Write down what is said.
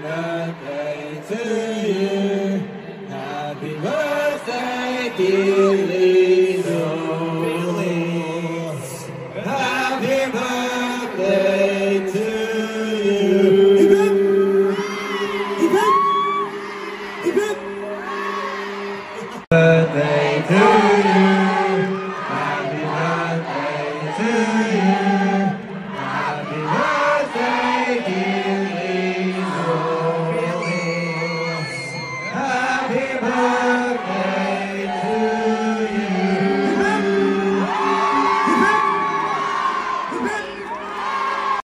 birthday to you. Happy birthday, dear Lizzo. Happy birthday to you. Birthday to you.